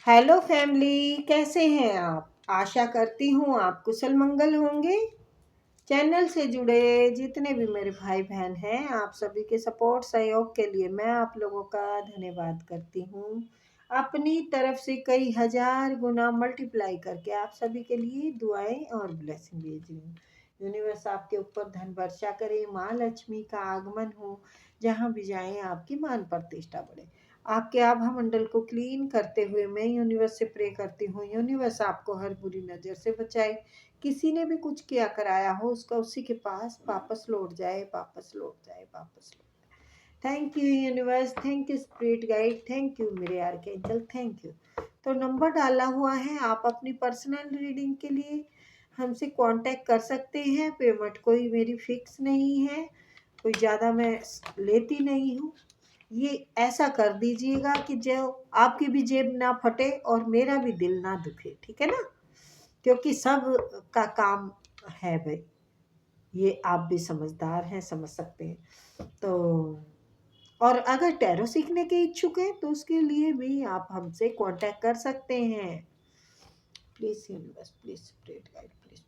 Hello family, कैसे हैं आप? आशा करती हूँ आप कुशल मंगल होंगे। चैनल से जुड़े जितने भी मेरे भाई बहन हैं, आप सभी के सपोर्ट सहयोग के लिए मैं आप लोगों का धन्यवाद करती हूँ। अपनी तरफ से कई हजार गुना मल्टीप्लाई करके आप सभी के लिए दुआएं और ब्लेसिंग भेज रही हूँ। यूनिवर्स आपके ऊपर धन वर्षा करे, माँ लक्ष्मी का आगमन हो, जहाँ भी जाएं आपकी मान प्रतिष्ठा बढ़े। आपके आभा मंडल को क्लीन करते हुए मैं यूनिवर्स से प्रे करती हूँ, यूनिवर्स आपको हर बुरी नज़र से बचाए। किसी ने भी कुछ किया कराया हो उसका उसी के पास वापस लौट जाए, वापस लौट जाए, वापस लौट जाए। Thank you universe, thank you spirit guide, thank you मेरे आर्कएंजल, थैंक यू। तो नंबर डाला हुआ है, आप अपनी पर्सनल रीडिंग के लिए हमसे कांटेक्ट कर सकते हैं। पेमेंट कोई मेरी फिक्स नहीं है, कोई ज़्यादा मैं लेती नहीं हूँ। ये ऐसा कर दीजिएगा कि जो आपकी भी जेब ना फटे और मेरा भी दिल ना दुखे, ठीक है ना? क्योंकि सब का काम है भाई, ये आप भी समझदार हैं, समझ सकते हैं। तो और अगर टैरो सीखने के इच्छुक हैं तो उसके लिए भी आप हमसे कांटेक्ट कर सकते हैं। Please universe, please spirit guide, please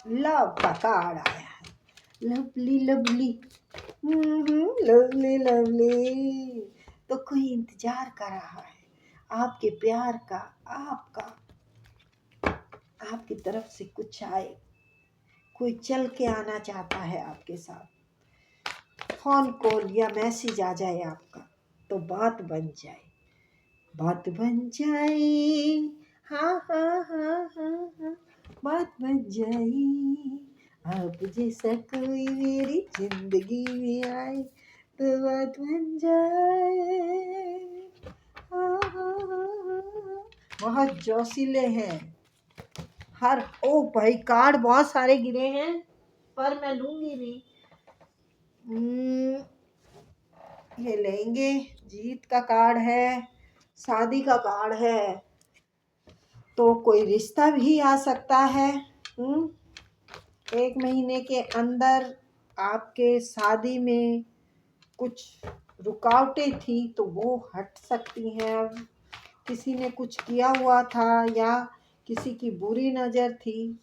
love का कार्ड आया है। Lovely lovely, lovely lovely. तो कोई इंतजार कर रहा है आपके प्यार का, आपकी तरफ से कुछ आए। कोई चल के आना चाहता है आपके साथ। फोन कॉल या मैसेज आ जाए आपका तो बात बन जाए, बात बन जाए। हाँ हाँ हाँ हाँ हाँ, बात बन जाए। आप जैसा कोई मेरी जिंदगी में आए तो बात बन जाए। हाँ हाँ हाँ हाँ। बहुत जोशीले हैं हर। ओ भाई, कार्ड बहुत सारे गिरे हैं पर मैं लूंगी नहीं। ये लेंगे। जीत का कार्ड है, शादी का कार्ड है, तो कोई रिश्ता भी आ सकता है। 1 महीने के अंदर आपके शादी में कुछ रुकावटें थी तो वो हट सकती हैं। अब किसी ने कुछ किया हुआ था या किसी की बुरी नज़र थी,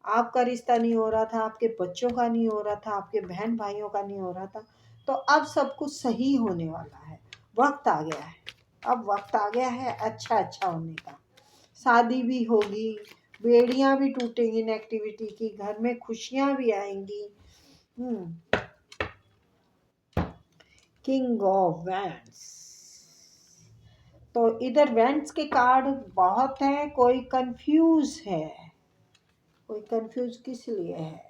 आपका रिश्ता नहीं हो रहा था, आपके बच्चों का नहीं हो रहा था, आपके बहन भाइयों का नहीं हो रहा था, तो अब सब कुछ सही होने वाला है। वक्त आ गया है, अब वक्त आ गया है अच्छा अच्छा होने का। शादी भी होगी, बेड़ियां भी टूटेंगी नेगेटिविटी की, घर में खुशियां भी आएंगी। King of wands. तो इधर वैंड्स के कार्ड बहुत हैं। कोई कंफ्यूज है, कोई कंफ्यूज किस लिए है?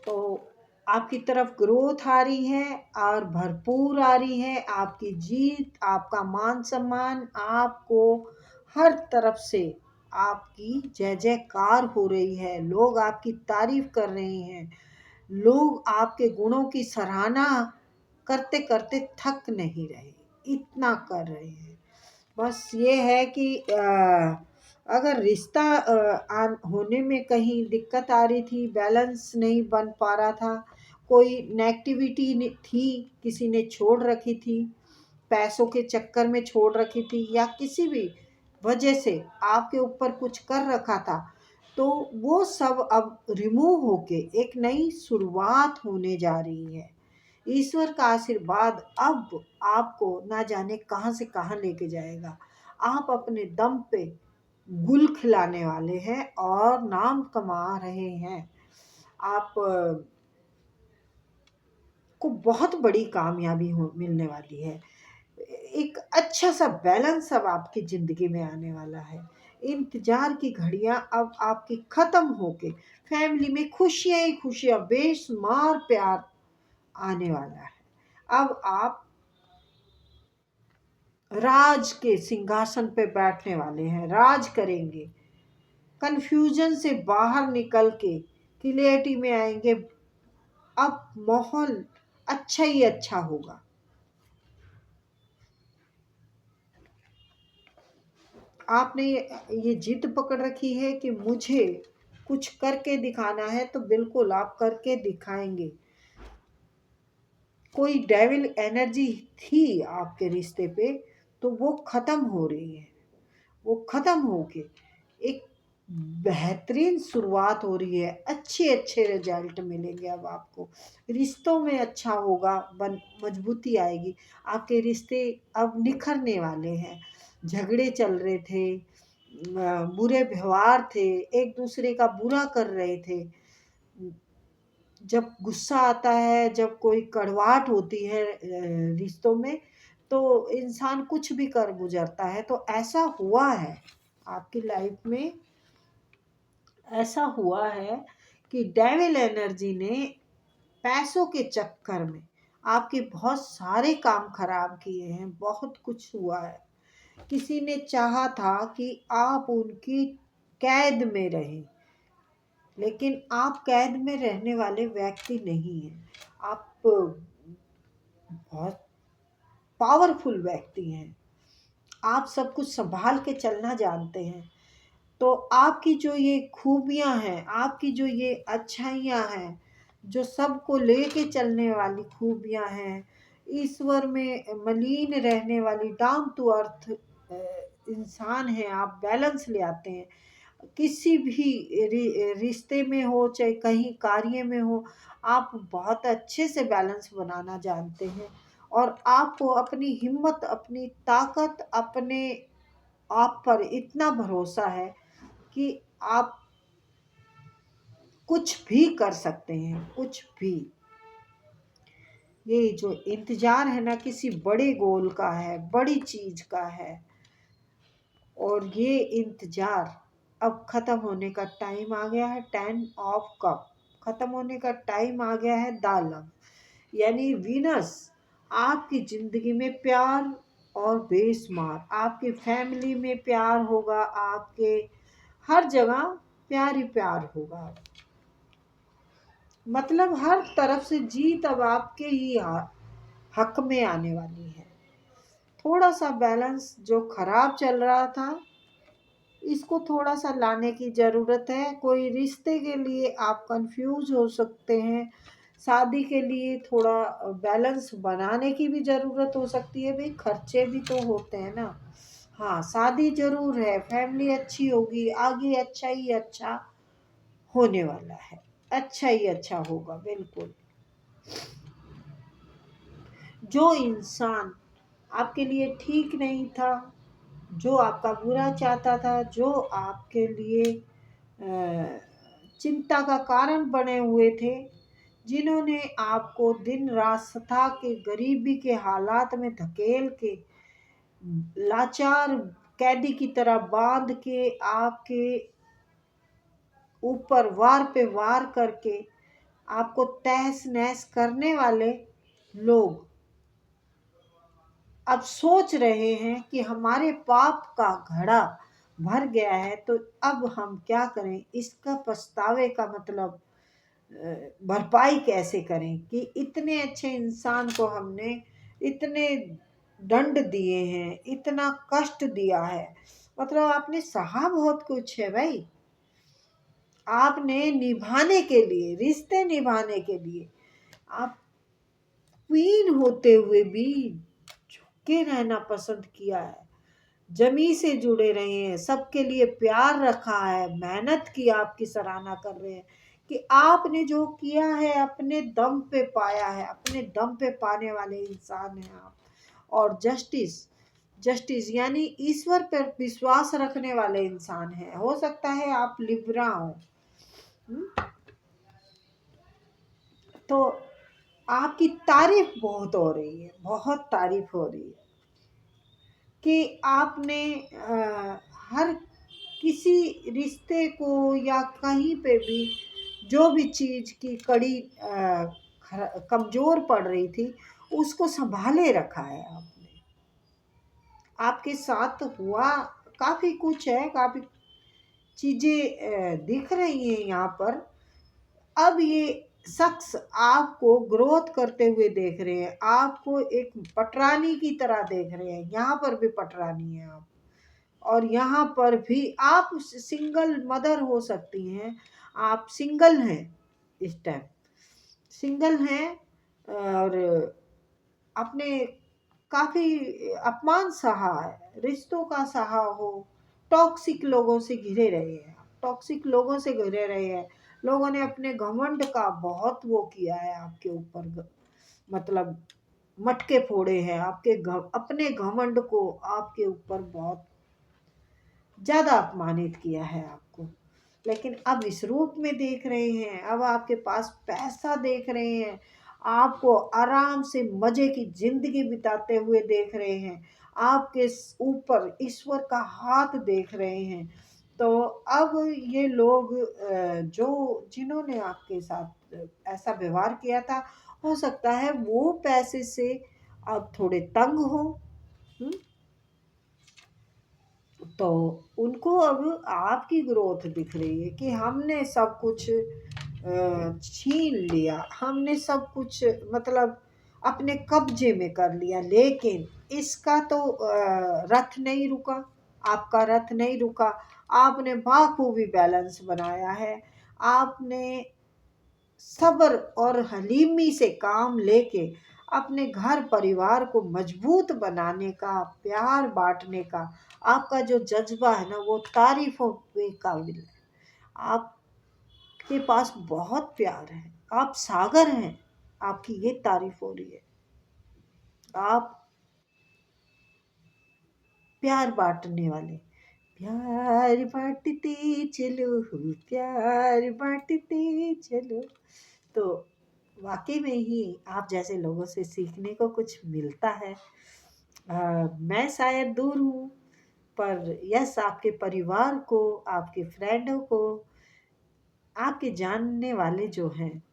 तो आपकी तरफ ग्रोथ आ रही है और भरपूर आ रही है। आपकी जीत, आपका मान सम्मान, आपको हर तरफ से आपकी जय जयकार हो रही है। लोग आपकी तारीफ कर रहे हैं, लोग आपके गुणों की सराहना करते करते थक नहीं रहे, इतना कर रहे हैं। बस ये है कि अगर रिश्ता होने में कहीं दिक्कत आ रही थी, बैलेंस नहीं बन पा रहा था, कोई नेगेटिविटी थी, किसी ने छोड़ रखी थी, पैसों के चक्कर में छोड़ रखी थी, या किसी भी वजह से आपके ऊपर कुछ कर रखा था, तो वो सब अब रिमूव होके एक नई शुरुआत होने जा रही है। ईश्वर का आशीर्वाद अब आपको ना जाने कहाँ से कहाँ लेके जाएगा। आप अपने दम पे गुल खिलाने वाले हैं और नाम कमा रहे हैं। आप को बहुत बड़ी कामयाबी मिलने वाली है। एक अच्छा सा बैलेंस अब आपकी ज़िंदगी में आने वाला है। इंतज़ार की घड़ियां अब आपकी ख़त्म होके फैमिली में खुशियां ही खुशियां, बेशुमार प्यार आने वाला है। अब आप राज के सिंहासन पे बैठने वाले हैं, राज करेंगे। कंफ्यूजन से बाहर निकल के क्लियरिटी में आएंगे। अब माहौल अच्छा ही अच्छा होगा। आपने ये जिद पकड़ रखी है कि मुझे कुछ करके दिखाना है, तो बिल्कुल आप करके दिखाएंगे। कोई डेविल एनर्जी थी आपके रिश्ते पे, तो वो खत्म हो रही है। वो खत्म होके एक बेहतरीन शुरुआत हो रही है। अच्छे अच्छे रिजल्ट मिलेंगे अब आपको। रिश्तों में अच्छा होगा, मजबूती आएगी। आपके रिश्ते अब निखरने वाले हैं। झगड़े चल रहे थे, बुरे व्यवहार थे, एक दूसरे का बुरा कर रहे थे। जब गुस्सा आता है, जब कोई कड़वाहट होती है रिश्तों में, तो इंसान कुछ भी कर गुजरता है। तो ऐसा हुआ है आपकी लाइफ में, ऐसा हुआ है कि डेविल एनर्जी ने पैसों के चक्कर में आपके बहुत सारे काम खराब किए हैं। बहुत कुछ हुआ है। किसी ने चाहा था कि आप उनकी कैद में रहें, लेकिन आप कैद में रहने वाले व्यक्ति नहीं हैं। आप बहुत पावरफुल व्यक्ति हैं। आप सब कुछ संभाल के चलना जानते हैं। तो आपकी जो ये खूबियां हैं, आपकी जो ये अच्छाइयाँ हैं, जो सबको लेके चलने वाली खूबियां हैं, ईश्वर में मलीन रहने वाली डाउन टू अर्थ इंसान हैं आप, बैलेंस ले आते हैं। किसी भी रिश्ते में हो, चाहे कहीं कार्य में हो, आप बहुत अच्छे से बैलेंस बनाना जानते हैं। और आपको अपनी हिम्मत, अपनी ताकत, अपने आप पर इतना भरोसा है कि आप कुछ भी कर सकते हैं, कुछ भी। ये जो इंतजार है ना, किसी बड़े गोल का है, बड़ी चीज का है। और ये इंतजार अब खत्म होने का टाइम आ गया है। 10 ऑफ कप खत्म होने का टाइम आ गया है। दालम यानी वीनस आपकी जिंदगी में प्यार और बेशुमार, आपकी फैमिली में प्यार होगा, आपके हर जगह प्यार ही प्यार होगा। मतलब हर तरफ से जीत अब आपके ही हक में आने वाली है। थोड़ा सा बैलेंस जो खराब चल रहा था, इसको थोड़ा सा लाने की ज़रूरत है। कोई रिश्ते के लिए आप कंफ्यूज हो सकते हैं, शादी के लिए थोड़ा बैलेंस बनाने की भी ज़रूरत हो सकती है। भाई खर्चे भी तो होते हैं ना। हाँ, शादी ज़रूर है, फैमिली अच्छी होगी, आगे अच्छा ही अच्छा होने वाला है। अच्छा ही अच्छा होगा बिल्कुल। जो इंसान आपके लिए ठीक नहीं था, जो आपका बुरा चाहता था, जो आपके लिए चिंता का कारण बने हुए थे, जिन्होंने आपको दिन रात सता के गरीबी के हालात में धकेल के, लाचार कैदी की तरह बांध के, आपके ऊपर वार पे वार करके आपको तहस नहस करने वाले लोग अब सोच रहे हैं कि हमारे पाप का घड़ा भर गया है, तो अब हम क्या करें, इसका पछतावे का मतलब भरपाई कैसे करें कि इतने अच्छे इंसान को हमने इतने दंड दिए हैं, इतना कष्ट दिया है। मतलब आपने सहा बहुत कुछ है भाई। आपने निभाने के लिए, रिश्ते निभाने के लिए, आप क्वीन होते हुए भी झुके रहना पसंद किया है। जमी से जुड़े रहे हैं, सबके लिए प्यार रखा है, मेहनत की, आपकी सराहना कर रहे हैं कि आपने जो किया है अपने दम पे पाया है, अपने दम पे पाने वाले इंसान हैं आप। और जस्टिस, जस्टिस यानी ईश्वर पर विश्वास रखने वाले इंसान हैं। हो सकता है आप लिब्रा हो। तो आपकी तारीफ बहुत हो रही है, बहुत तारीफ हो रही है कि आपने हर किसी रिश्ते को या कहीं पे भी जो भी चीज़ की कड़ी कमज़ोर पड़ रही थी, उसको संभाले रखा है आपने। आपके साथ हुआ काफ़ी कुछ है, काफ़ी चीज़ें दिख रही हैं यहाँ पर। अब ये शख्स आपको ग्रोथ करते हुए देख रहे हैं, आपको एक पटरानी की तरह देख रहे हैं। यहाँ पर भी पटरानी है आप, और यहाँ पर भी आप सिंगल मदर हो सकती हैं। आप सिंगल हैं इस टाइम, सिंगल हैं, और आपने काफ़ी अपमान सहा है, रिश्तों का सहा हो, टॉक्सिक लोगों से घिरे रहे हैं, टॉक्सिक लोगों से घिरे रहे हैं। लोगों ने अपने घमंड का बहुत वो किया है आपके ऊपर, मतलब मटके फोड़े हैं आपके अपने घमंड को आपके ऊपर बहुत ज़्यादा अपमानित किया है आपको। लेकिन अब इस रूप में देख रहे हैं, अब आपके पास पैसा देख रहे हैं, आपको आराम से मज़े की ज़िंदगी बिताते हुए देख रहे हैं, आपके ऊपर ईश्वर का हाथ देख रहे हैं। तो अब ये लोग जो जिन्होंने आपके साथ ऐसा व्यवहार किया था, हो सकता है वो पैसे से अब थोड़े तंग हो। तो उनको अब आपकी ग्रोथ दिख रही है कि हमने सब कुछ छीन लिया, हमने सब कुछ मतलब अपने कब्जे में कर लिया। लेकिन इसका तो रथ नहीं रुका, आपका रथ नहीं रुका। आपने बाखूबी बैलेंस बनाया है, आपने सब्र और हलीमी से काम लेके अपने घर परिवार को मजबूत बनाने का, प्यार बांटने का आपका जो जज्बा है ना, वो तारीफों के काबिल है। आपके पास बहुत प्यार है, आप सागर हैं, आपकी ये तारीफ हो रही है। आप प्यार बांटने वाले, प्यार बांटते चलो, प्यार बांटते चलो। तो वाकई में ही आप जैसे लोगों से सीखने को कुछ मिलता है। मैं शायद दूर हूँ, पर यस, आपके परिवार को, आपके फ्रेंडों को, आपके जानने वाले जो हैं,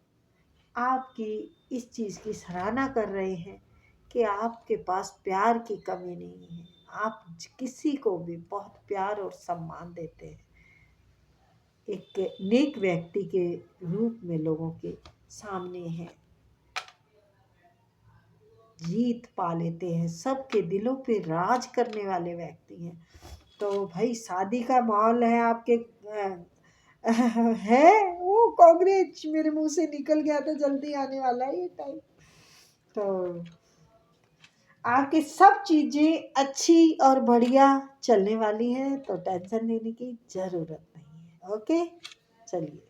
आपकी इस चीज़ की सराहना कर रहे हैं कि आपके पास प्यार की कमी नहीं है। आप किसी को भी बहुत प्यार और सम्मान देते हैं, एक नेक व्यक्ति के रूप में लोगों के सामने हैं, जीत पा लेते हैं, सबके दिलों पे राज करने वाले व्यक्ति हैं। तो भाई शादी का माहौल है आपके है वो कांग्रेस मेरे मुंह से निकल गया था, जल्दी आने वाला है ये टाइम। तो आपकी सब चीजें अच्छी और बढ़िया चलने वाली है, तो टेंशन लेने की जरूरत नहीं है। ओके, चलिए।